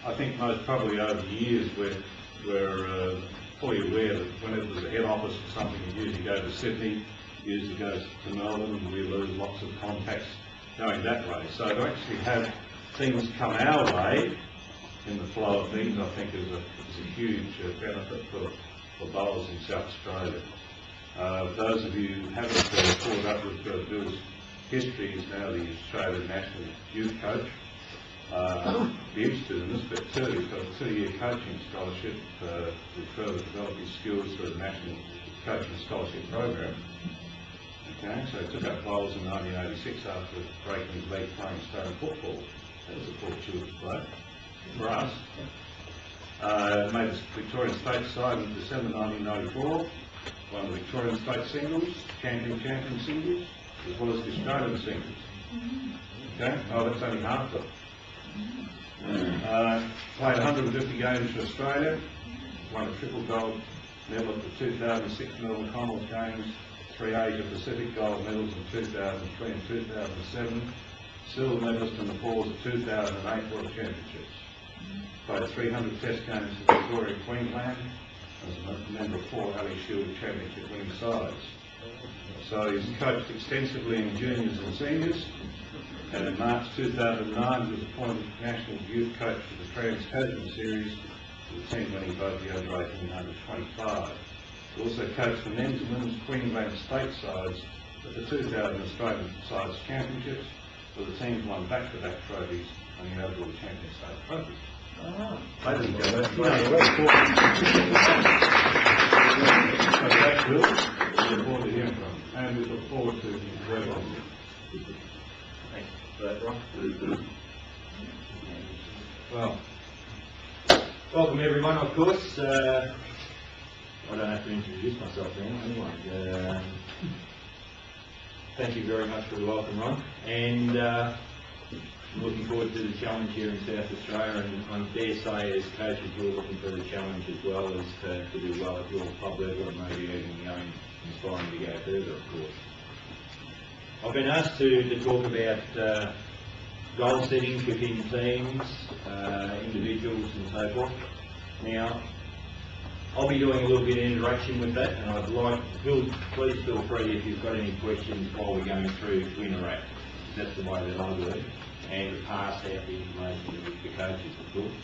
I think most probably over the years we're fully aware that whenever there's a head office or something, you usually go to Sydney, usually goes to Melbourne, and we lose lots of contacts going that way. So to actually have things come our way in the flow of things, I think is a huge benefit for bowlers in South Australia. Those of you who haven't caught up with Bill's history, he's now the Australian National Youth Coach. Be interested in this bit too. He's got a 2-year coaching scholarship to further develop his skills through the National Coaching Scholarship Program. Okay, so he took up bowls in 1986 after breaking his leg playing stone football. That was a fortunate play for us. Made the Victorian State side in December 1994. Won the Victorian State Singles, Champion Singles, as well as the Australian Singles. Okay, oh, that's only half of it. Played 150 games for Australia, won a triple gold medal at the 2006 Melbourne Commonwealth Games, 3 Asia Pacific gold medals in 2003 and 2007, silver medalist in the falls of 2008 World Championships. Played 300 test games for Victoria and Queensland as a member of 4 Ali Shield Championship winning sides. So he's coached extensively in juniors and seniors, and in March 2009 he was appointed National Youth Coach for the Trans-Tasman Series, with the team winning both the over 18 and under 25. He also coached the men's and women's Queensland state sides at the 2000 Australian Sides Championships, where the teams won back-to-back trophies and the overall champion state trophy. Ladies and gentlemen, so that's Bill. We look forward to hearing from him, and we look forward to his work on it. Thanks for that, Ron. Well, welcome everyone, of course. I don't have to introduce myself now, anyway. Thank you very much for the welcome, Ron. And looking forward to the challenge here in South Australia, and I dare say as coaches you're looking for the challenge as well as to do well at your club level and maybe even going inspiring to go further, of course. I've been asked to talk about goal settings within teams, individuals and so forth. Now, I'll be doing a little bit of interaction with that, and I'd like, please feel free if you've got any questions while we're going through to interact. That's the way that I do it, and to pass out the information to the coaches, of course.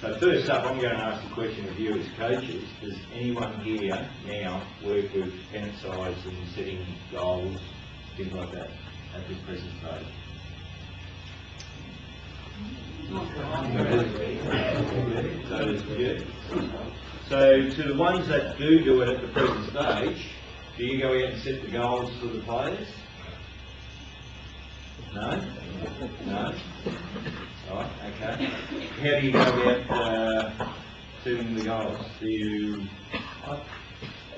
So first up, I'm going to ask the question of you as coaches. Does anyone here now work with pen size and setting goals, things like that, at this present stage? So to the ones that do it at the present stage, do you go out and set the goals for the players? No? No? Right, okay. How do you go about setting the goals? Do you...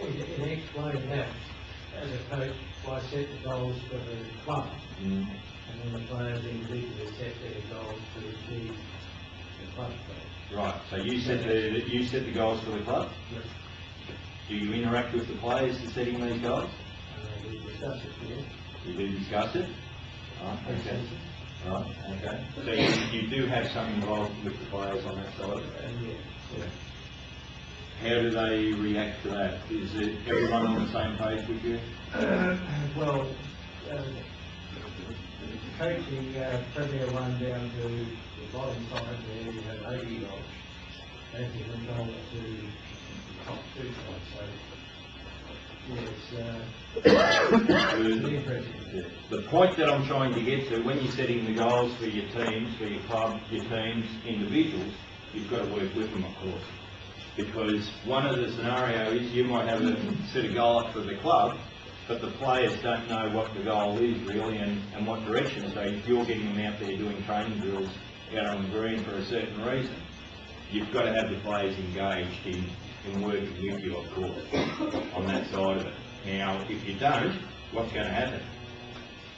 In explaining that, as a coach, I set the goals for the club, and then the players individually set their goals to achieve the club goals. Right, so you set the goals for the club? Yes. Do you interact with the players in setting these goals? We discuss it, yes. You do discuss it? Right, okay. Right, okay. So you do have some involvement with the players on that side? Yeah. How do they react to that? Is it everyone on the same page with you? Well, coaching Premier 1 down to the bottom side there, you have 80 goals. As you can go to the top 2 sides. So, yes, the point that I'm trying to get to, when you're setting the goals for your teams, for your club, your teams, individuals, you've got to work with them, of course. Because one of the scenarios is you might have a set a goal up for the club, but the players don't know what the goal is really and what direction. So if you're getting them out there doing training drills out on the green for a certain reason, you've got to have the players engaged in working with you, of course, on that side of it. Now, if you don't, what's going to happen?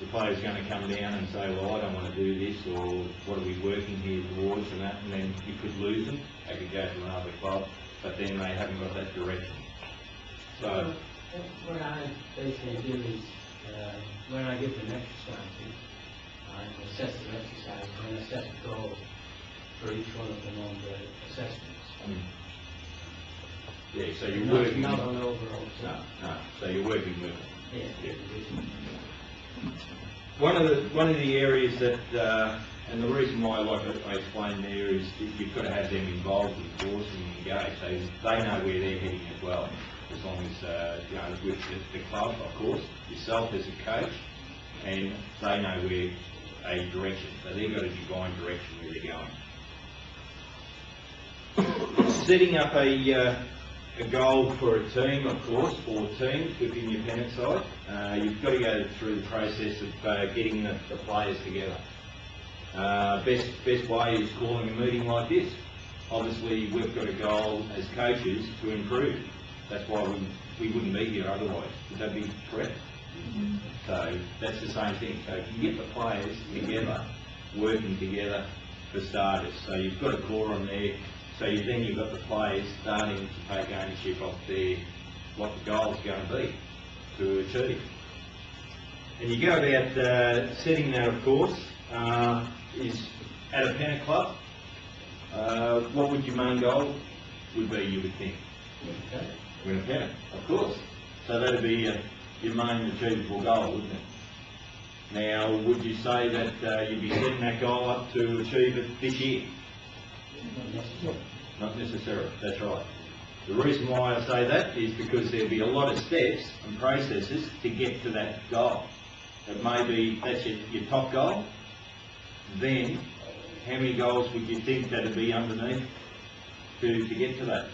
The player's going to come down and say, well, I don't want to do this, or what are we working here towards, and that, and then you could lose them. They could go to another club, but then they haven't got that direction. So, what I basically do is, when I give them exercises, I assess the exercise, and I set a goal for each one of them on the assessments. Yeah, so you're Not working. not on overall. No, so you're working with them. Yeah, Yeah. it is. One of the areas that, and the reason why, like I explained there, is that you've got to have them involved, of course, and engaged. They know where they're heading as well, as long as, you know, with the club, of course, yourself as a coach, and they know where a direction. So they've got a defined direction where they're going. Setting up a goal for a team, of course, or teams within your pennant side, you've got to go through the process of getting the players together. Best way is calling a meeting like this. Obviously, we've got a goal as coaches to improve. That's why we wouldn't be here otherwise. Would that be correct? So that's the same thing. So if you get the players together, working together for starters, so you've got a core on there. So then you've got the players starting to take ownership of what the goal is going to be to achieve. And you go about setting that, of course, is at a pennant club. What would your main goal would be, you would think? Win a pennant, of course. So that would be your main achievable goal, wouldn't it? Now, would you say that you'd be setting that goal up to achieve it this year? Not necessarily, that's right. The reason why I say that is because there'll be a lot of steps and processes to get to that goal. It may be, that's your top goal. Then, how many goals would you think that'd be underneath to get to that?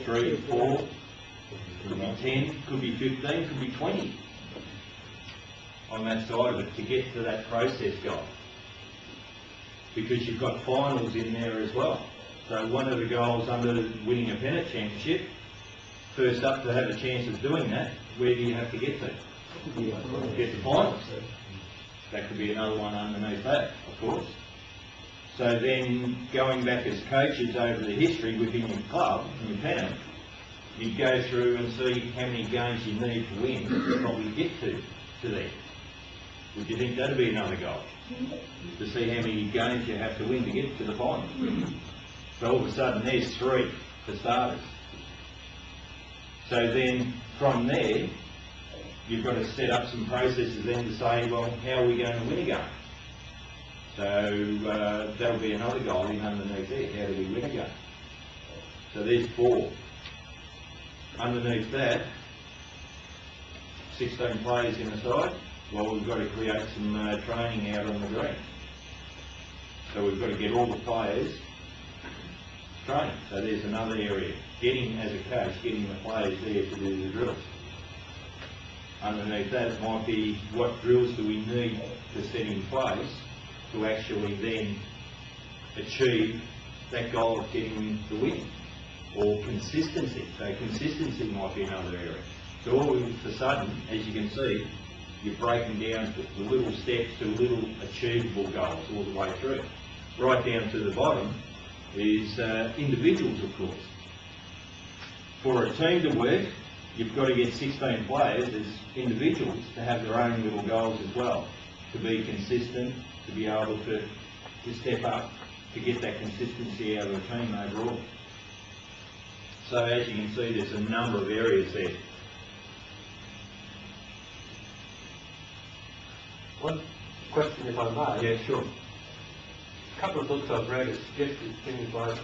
3, 4, could be 10, could be 15, could be 20 on that side of it to get to that process goal. Because you've got finals in there as well. So one of the goals under winning a pennant championship, first up to have a chance of doing that, where do you have to get to? Get to finals. That could be another one underneath that, of course. So then, going back as coaches over the history within your club, and your pennant, you'd go through and see how many games you need to win to probably get to there. Would you think that'd be another goal? To see how many games you have to win to get to the final. So all of a sudden there's 3 for starters. So then from there, you've got to set up some processes then to say, well, how are we going to win a game? So that'll be another goal in underneath there. How do we win a game? So there's 4. Underneath that, 16 players in the side. Well, we've got to create some training out on the green. So we've got to get all the players training. So there's another area. Getting, as a coach, getting the players there to do the drills. Underneath that, it might be what drills do we need to set in place to actually then achieve that goal of getting the win. Or consistency. So consistency might be another area. So all of a sudden, as you can see, you're breaking down to the little steps to little achievable goals all the way through. Right down to the bottom is individuals, of course. For a team to work, you've got to get 16 players as individuals to have their own little goals as well, to be consistent, to be able to step up, to get that consistency out of the team overall. So as you can see, there's a number of areas there. One question, if I may. Yeah, sure. A couple of books I've read have suggested things like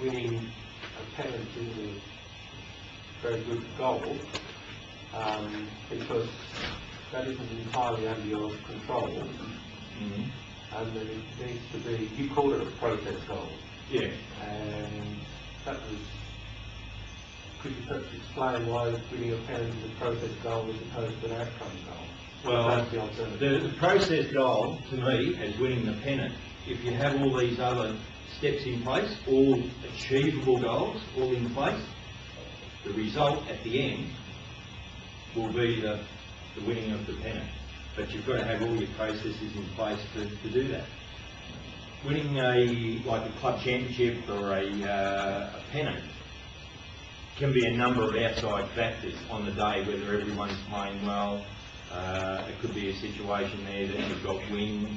winning a pennant is a very good goal, because that isn't entirely under your control, and there needs to be, you call it a process goal. Yeah. And that was, could you perhaps explain why winning a pennant is a process goal as opposed to an outcome goal? Well, the process goal, to me, as winning the pennant, if you have all these other steps in place, all achievable goals, all in place, the result at the end will be the winning of the pennant. But you've got to have all your processes in place to do that. Winning like a club championship or a pennant can be a number of outside factors on the day, whether everyone's playing well. It could be a situation there that you've got wind,